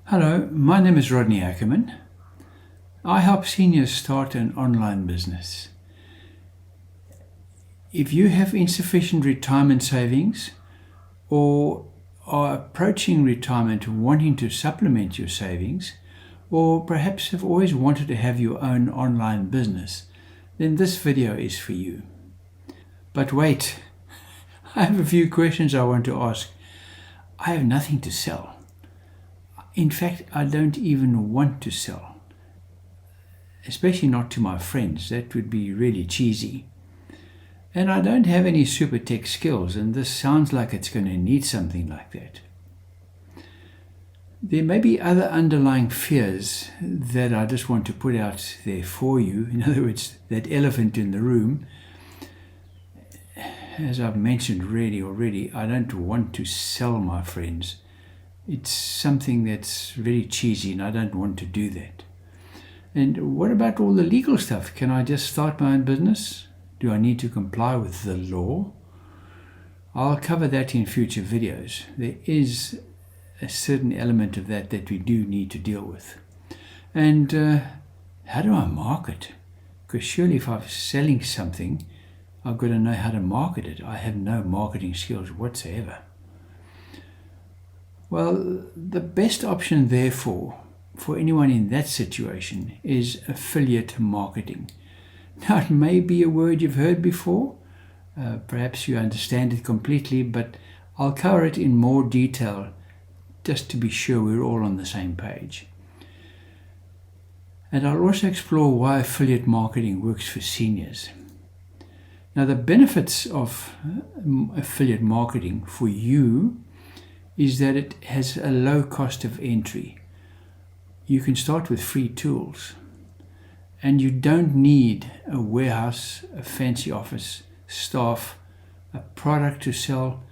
Hello, my name is Rodney Ackerman. I help seniors start an online business. If you have insufficient retirement savings or are approaching retirement wanting to supplement your savings, or perhaps have always wanted to have your own online business, then this video is for you. But wait, I have a few questions I want to ask. I have nothing to sell. In fact, I don't even want to sell, especially not to my friends. That would be really cheesy. And I don't have any super tech skills, and this sounds like it's going to need something like that. There may be other underlying fears that I just want to put out there for you. In other words, that elephant in the room. As I've mentioned already, I don't want to sell my friends. It's something that's very cheesy, and I don't want to do that. And what about all the legal stuff? Can I just start my own business? Do I need to comply with the law? I'll cover that in future videos. There is a certain element of that we do need to deal with. And how do I market? Because surely if I'm selling something, I've got to know how to market it. I have no marketing skills whatsoever. Well, the best option therefore for anyone in that situation is affiliate marketing. Now, it may be a word you've heard before. Perhaps you understand it completely, but I'll cover it in more detail just to be sure we're all on the same page. And I'll also explore why affiliate marketing works for seniors. Now, the benefits of affiliate marketing for you is that it has a low cost of entry. You can start with free tools, and you don't need a warehouse, a fancy office, staff, a product to sell.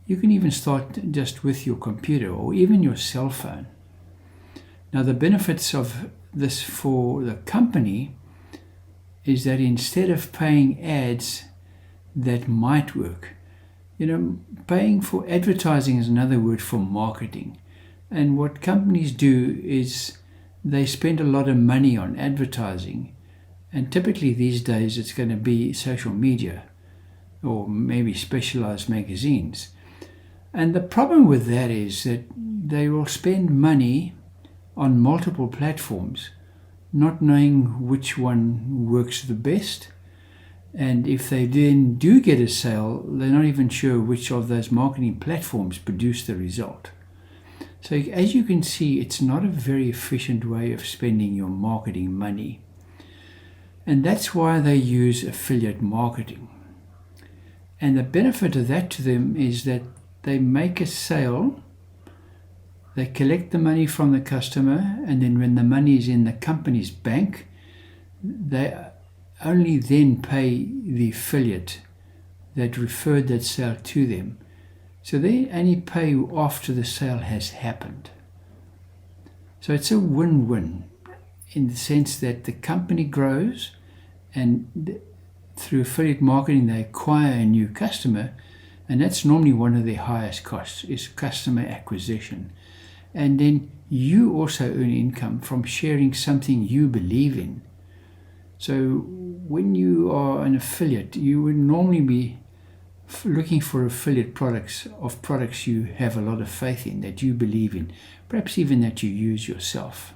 You can even start just with your computer or even your cell phone. Now, the benefits of this for the company is that instead of paying ads that might work, paying for advertising is another word for marketing. And what companies do is they spend a lot of money on advertising. And typically these days it's going to be social media or maybe specialized magazines. And the problem with that is that they will spend money on multiple platforms, not knowing which one works the best. And if they then do get a sale, they're not even sure which of those marketing platforms produce the result. So as you can see, it's not a very efficient way of spending your marketing money. And that's why they use affiliate marketing. And the benefit of that to them is that they make a sale, they collect the money from the customer, and then when the money is in the company's bank, they only then pay the affiliate that referred that sale to them. So they only pay after the sale has happened. So it's a win-win in the sense that the company grows, and through affiliate marketing they acquire a new customer, and that's normally one of their highest costs, is customer acquisition. And then you also earn income from sharing something you believe in. So when you are an affiliate, you would normally be looking for affiliate products you have a lot of faith in, that you believe in, perhaps even that you use yourself.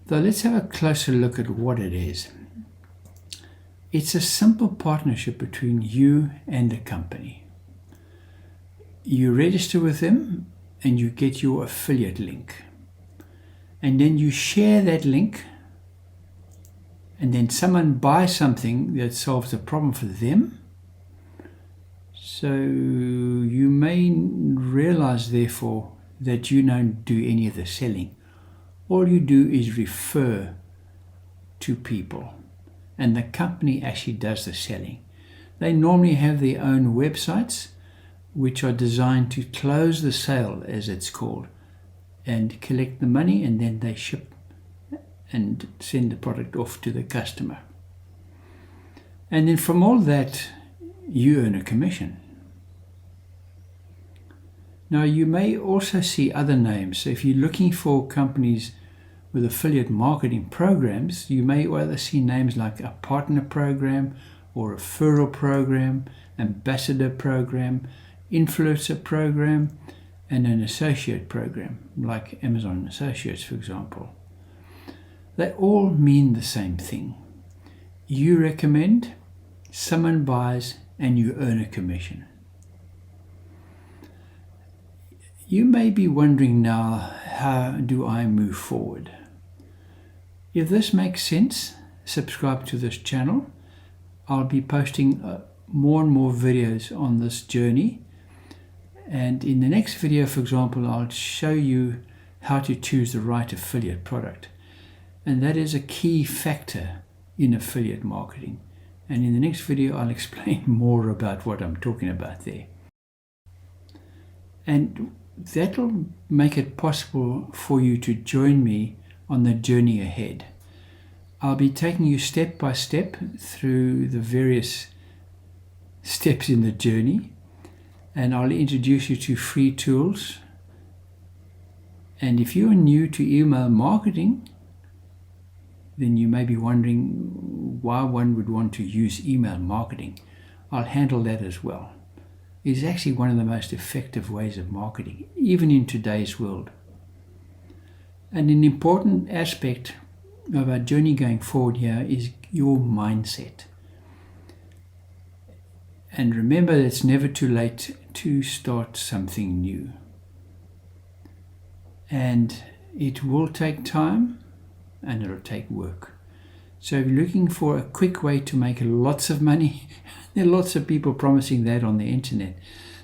So let's have a closer look at what it is. It's a simple partnership between you and the company. You register with them and you get your affiliate link. And then you share that link, and then someone buys something that solves a problem for them. So you may realize, therefore, that you don't do any of the selling. All you do is refer to people, and the company actually does the selling. They normally have their own websites, which are designed to close the sale, as it's called, and collect the money, and then they ship and send the product off to the customer. And then from all that, you earn a commission. Now, you may also see other names. So if you're looking for companies with affiliate marketing programs, you may either see names like a partner program or referral program, ambassador program, influencer program, and an associate program, like Amazon Associates, for example. They all mean the same thing. You recommend, someone buys, and you earn a commission. You may be wondering now, how do I move forward? If this makes sense, subscribe to this channel. I'll be posting more and more videos on this journey. And in the next video, for example, I'll show you how to choose the right affiliate product. And that is a key factor in affiliate marketing. And in the next video, I'll explain more about what I'm talking about there. And that'll make it possible for you to join me on the journey ahead. I'll be taking you step by step through the various steps in the journey, and I'll introduce you to free tools. And if you're new to email marketing, then you may be wondering why one would want to use email marketing. I'll handle that as well. It's actually one of the most effective ways of marketing, even in today's world. And an important aspect of our journey going forward here is your mindset. And remember that it's never too late to start something new. And it will take time and it'll take work. So if you're looking for a quick way to make lots of money, there are lots of people promising that on the internet,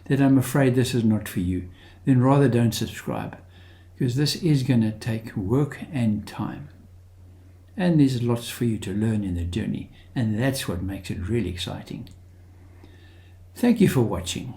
that I'm afraid this is not for you. Then rather don't subscribe, because this is going to take work and time. And there's lots for you to learn in the journey, and that's what makes it really exciting. Thank you for watching.